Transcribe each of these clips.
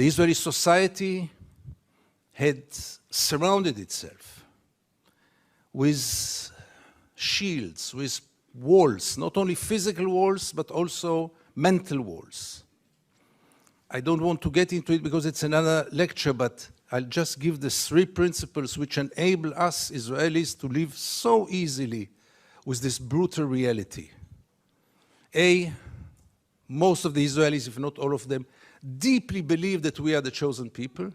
The Israeli society had surrounded itself with shields, with walls, not only physical walls, but also mental walls. I don't want to get into it because it's another lecture, but I'll just give the 3 principles which enable us Israelis to live so easily with this brutal reality. A, most of the Israelis, if not all of them, deeply believe that we are the chosen people.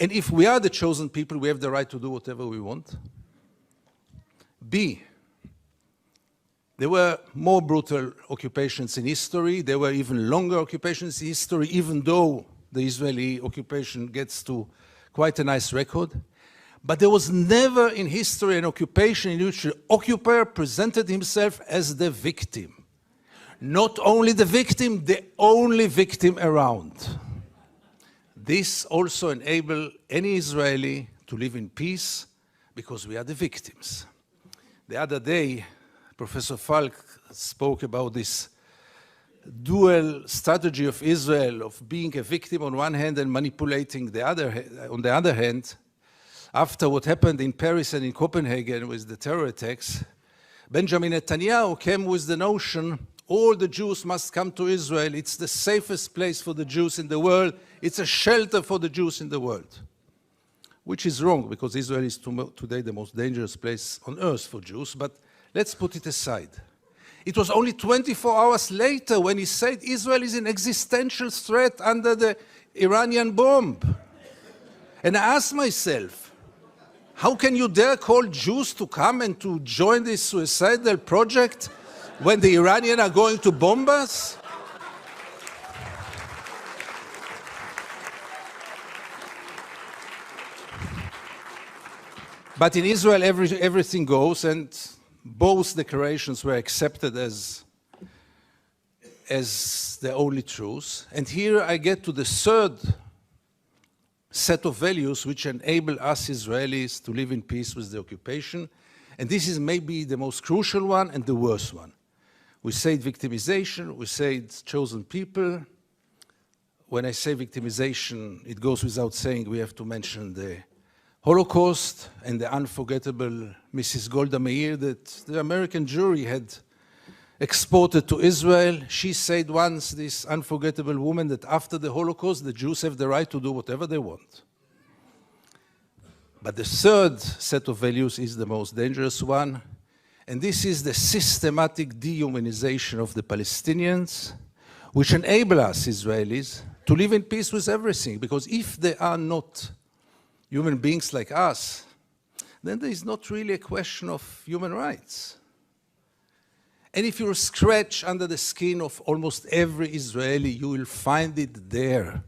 And if we are the chosen people, we have the right to do whatever we want. B, there were more brutal occupations in history. There were even longer occupations in history, even though the Israeli occupation gets to quite a nice record. But there was never in history an occupation in which the occupier presented himself as the victim. Not only the victim, the only victim around. This also enables any Israeli to live in peace because we are the victims. The other day, Professor Falk spoke about this dual strategy of Israel of being a victim on one hand and manipulating on the other hand. After what happened in Paris and in Copenhagen with the terror attacks, Benjamin Netanyahu came with the notion all the Jews must come to Israel. It's the safest place for the Jews in the world. It's a shelter for the Jews in the world. Which is wrong, because Israel is today the most dangerous place on earth for Jews, but let's put it aside. It was only 24 hours later when he said Israel is an existential threat under the Iranian bomb. And I asked myself, how can you dare call Jews to come and to join this suicidal project when the Iranians are going to bomb us? But in Israel, everything goes, and both declarations were accepted as the only truth. And here I get to the 3rd set of values which enable us Israelis to live in peace with the occupation. And this is maybe the most crucial one and the worst one. We say victimization, we say chosen people. When I say victimization, it goes without saying we have to mention the Holocaust and the unforgettable Mrs. Golda Meir that the American jury had exported to Israel. She said once, this unforgettable woman, that after the Holocaust, the Jews have the right to do whatever they want. But the 3rd set of values is the most dangerous one, and this is the systematic dehumanization of the Palestinians, which enable us Israelis to live in peace with everything, because if they are not human beings like us, then there is not really a question of human rights. And if you scratch under the skin of almost every Israeli, you will find it there.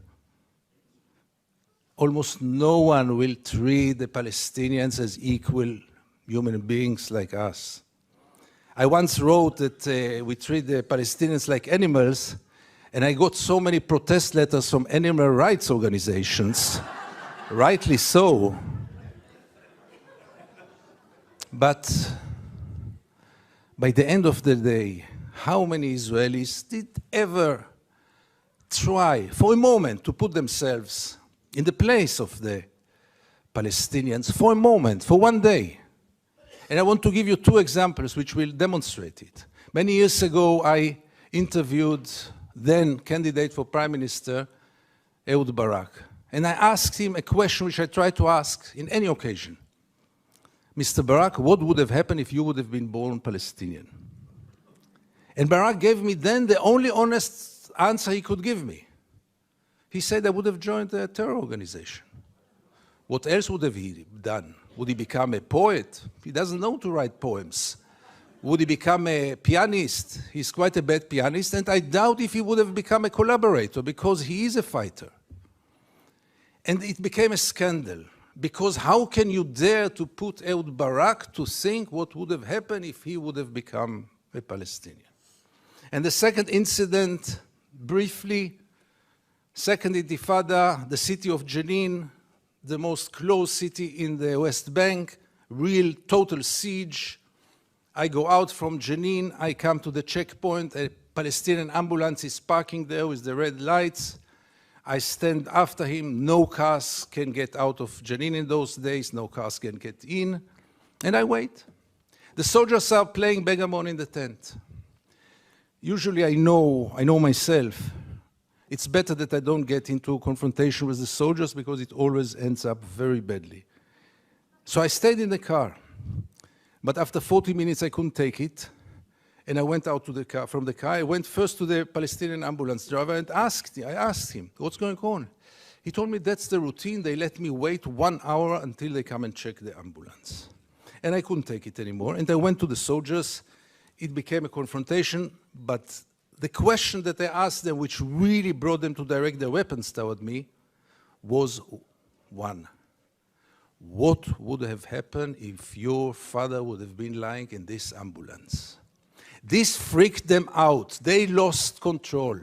Almost no one will treat the Palestinians as equal human beings like us. I once wrote that we treat the Palestinians like animals, and I got so many protest letters from animal rights organizations. Rightly so. But by the end of the day, how many Israelis did ever try for a moment to put themselves in the place of the Palestinians for a moment, for one day? And I want to give you 2 examples which will demonstrate it. Many years ago, I interviewed then candidate for Prime Minister, Ehud Barak. And I asked him a question which I try to ask in any occasion. Mr. Barak, what would have happened if you would have been born Palestinian? And Barak gave me then the only honest answer he could give me. He said I would have joined a terror organization. What else would have he done? Would he become a poet? He doesn't know to write poems. Would he become a pianist? He's quite a bad pianist, and I doubt if he would have become a collaborator, because he is a fighter. And it became a scandal, because how can you dare to put Ehud Barak to think what would have happened if he would have become a Palestinian? And the second incident, briefly, Second Intifada, the city of Jenin, the most closed city in the West Bank, real total siege. I go out from Jenin, I come to the checkpoint, a Palestinian ambulance is parking there with the red lights. I stand after him. No cars can get out of Jenin in those days. No cars can get in. And I wait. The soldiers are playing backgammon in the tent. Usually I know myself. It's better that I don't get into a confrontation with the soldiers because it always ends up very badly. So I stayed in the car. But after 40 minutes, I couldn't take it. And I went out to the car, from the car. I went first to the Palestinian ambulance driver and I asked him, what's going on? He told me that's the routine. They let me wait 1 hour until they come and check the ambulance. And I couldn't take it anymore. And I went to the soldiers. It became a confrontation. But the question that I asked them, which really brought them to direct their weapons toward me, was one. What would have happened if your father would have been lying in this ambulance? This freaked them out. They lost control.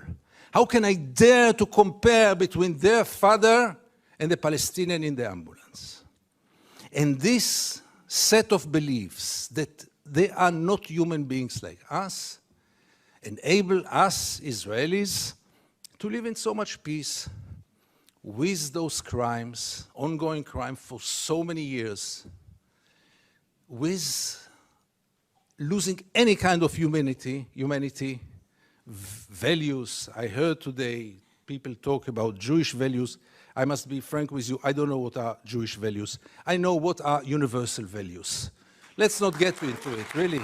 How can I dare to compare between their father and the Palestinian in the ambulance? And this set of beliefs that they are not human beings like us enable us Israelis to live in so much peace with those crimes, ongoing crime for so many years, with losing any kind of humanity, values. I heard today people talk about Jewish values. I must be frank with you, I don't know what are Jewish values. I know what are universal values. Let's not get into it, really.